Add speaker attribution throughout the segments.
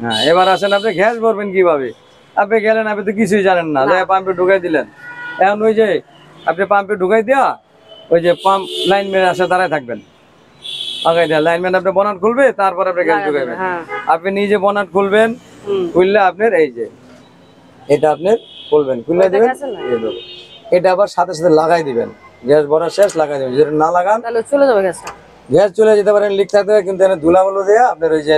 Speaker 1: হ্যাঁ, এবার আসেন আপনি গ্যাস ভরবেন কিভাবে। আপনি গেলেন, আপনি তো কিছুই জানেন না, পাম্পে ঢুকাই দিলেন। এখন ওই যে আপনি পাম্পে ঢুকাই দিয়া ওই যে পাম্প লাইনম্যান আসে দাঁড়ায় থাকবেন, আগাই দেয়া লাইনম্যান আপনি বনাট খুলবে, তারপর আপনি গ্যাস ঢুকাইবেন। আপনি নিজে বনাট খুলবেন, খুললে আপনার এই যে এটা আপনি খুলবেন, খুলে দিবেন, এটা আবার সাথে সাথে লাগাই দিবেন। গ্যাস ভরা শেষ, লাগাই দিবেন। যদি না লাগান
Speaker 2: তাহলে চলে যাবে গ্যাসটা।
Speaker 1: গ্যাস চলে যেতে পারেন, লিক থাকতে পারে, কিন্তু এখানে ধুলাবালু দেয়া আপনার ওই যে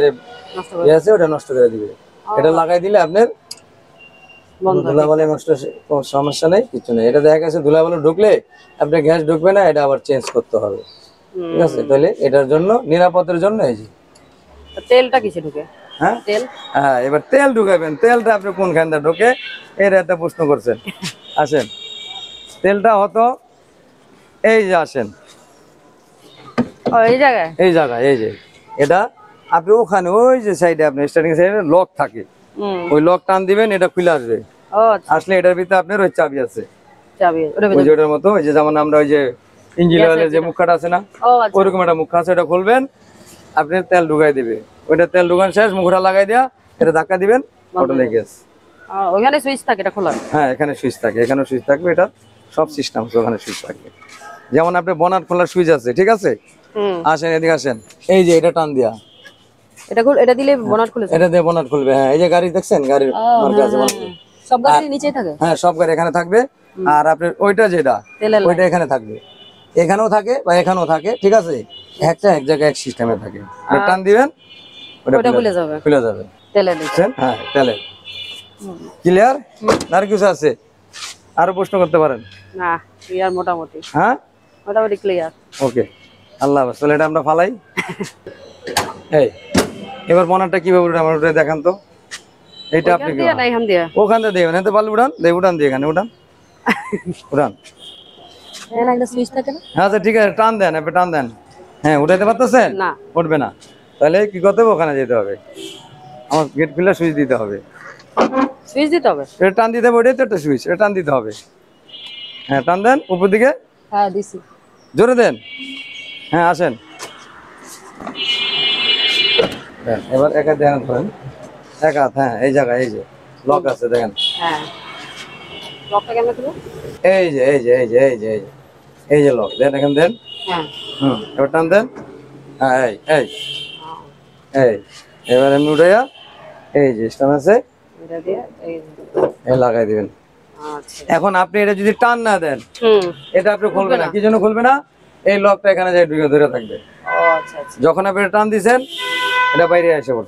Speaker 1: গ্যাস ওটা নষ্ট করে দিবে। এটা লাগাই দিলে আপনার ধুলাবালি নষ্ট, কোনো সমস্যা নেই, কিছু নেই। এটা দেখা গেছে ধুলাবালু ঢুকলে আপনার গ্যাস ঢুকবে না, এটা আবার চেঞ্জ করতে হবে। ঠিক আছে, তাহলে এটার জন্য নিরাপদের জন্য এই যে
Speaker 2: তেলটা কিসে ঢুকে?
Speaker 1: হ্যাঁ
Speaker 2: তেল,
Speaker 1: হ্যাঁ, এবার তেল ঢুকাবেন। তেলটা আপনি কোনখান দিয়ে ঢোকে, এর একটা প্রশ্ন করছেন। আসেন, তেলটা হতো এই যে, আসেন
Speaker 2: এই জায়গায়,
Speaker 1: এই জায়গায়, এই যে এটা আপনি ওখানে ওই যে সাইডে আপনার স্টার্টিং সাইডে লক থাকে, ওই লক টান দিবেন, এটা খুলে আসবে। আসলে এটার ভিতরে আপনার ওই চাবি আছে,
Speaker 2: চাবি
Speaker 1: ওই যে ওটার মতো, ওই যে যেমন আমরা ওই যে ইঞ্জিন অয়েলের যে মুখটা আছে না, ওইরকম একটা মুখ আছে, ওটা খুলবেন, আপনি তেল ঢুকাই দিবে। ওইটা তেল ঢুকান শেষ, মুখটা লাগাই দেওয়া, এটা ধাক্কা দিবেন, অটো লেগে গেছে।
Speaker 2: ওখানে সুইচ থাকে, এটা খোলা?
Speaker 1: হ্যাঁ, এখানে সুইচ থাকে, এখানে সুইচ থাকবে, এটা সব সিস্টেম আছে, ওখানে সুইচ থাকবে। যেমন আপনি বনাট খোলার সুইচ আছে, ঠিক আছে? আসেন, এদিকে আসেন, এই যে এটা টান দিয়া,
Speaker 2: এটা দিলে বনাট খুলে,
Speaker 1: এটা দিয়ে বনাট খুলবে। হ্যাঁ, এই যে গাড়ি দেখছেন, গাড়ির মার্কা আছে,
Speaker 2: সব গাড়ি নিচেই থাকে।
Speaker 1: হ্যাঁ, সব গাড়ি এখানে থাকবে। আর আপনার ওইটা যেটা, ওইটা এখানে থাকবে, এখানেও থাকে বা এখানেও থাকে, ঠিক আছে? একটা এক জায়গায় এক সিস্টেমে থাকে। টান দিবেন, ওটা খুলে যাবে, খুলে যাবে।
Speaker 2: তেলে দিচ্ছেন?
Speaker 1: হ্যাঁ, তেলে। ক্লিয়ার? আর কিছু আছে? আরো প্রশ্ন করতে পারেন।
Speaker 2: না, ক্লিয়ার মোটামুটি।
Speaker 1: হ্যাঁ,
Speaker 2: মোটামুটি ক্লিয়ার।
Speaker 1: ওকে, আল্লাহ হাফেজ। তাহলে এটা আমরা ফালাই। এই এবার বনারটা কিভাবে উঠান আমার ওটা দেখান তো। এইটা আপনি ওখান থেকে দেবেন, এতে বালু উঠান, উঠান দিয়ে এখানে উঠান, উঠান। আচ্ছা, ঠিক আছে, টান দেন, আপনি টান দেন। হ্যাঁ, উঠাইতে পারতেছেন?
Speaker 2: না,
Speaker 1: উঠবে না। তাহলে কি করতে হবে, ওখানে যেতে হবে, আমার গেট খুলে সুইচ দিতে হবে।
Speaker 2: সুইচ দিতে হবে?
Speaker 1: এটা টান দিতে হবে, ওইটাই তো একটা সুইচ, এটা টান দিতে হবে। হ্যাঁ, টান দেন উপর দিকে।
Speaker 2: হ্যাঁ, দিছি।
Speaker 1: জোরে দেন। হ্যাঁ, আসেন। এবার এক হাত দেখেন, ধরেন এক হাত। হ্যাঁ, এই জায়গায় এই যে লক আছে, দেখেন।
Speaker 2: হ্যাঁ, লকটা কেমন খুলবো?
Speaker 1: এই যে এই যে এই যে এই যে এই যে এই যে লক দেন, এখানে দেন।
Speaker 2: হ্যাঁ,
Speaker 1: এবার টান দেন। হ্যাঁ, এই এই এই এবার এমনি উঠাইয়া এই যে স্টান আছে,
Speaker 2: এটা দিয়ে
Speaker 1: এই লাগাই দিবেন।
Speaker 2: আচ্ছা,
Speaker 1: এখন আপনি এটা যদি টান না দেন, এটা আপনি খুলবে না। কি জন্য খুলবে না? এই লকটা এখানে যায় ঢুকে ধরে থাকবে।
Speaker 2: আচ্ছা আচ্ছা।
Speaker 1: যখন আপনি টান দিছেন, এটা বাইরে এসে পড়ছে।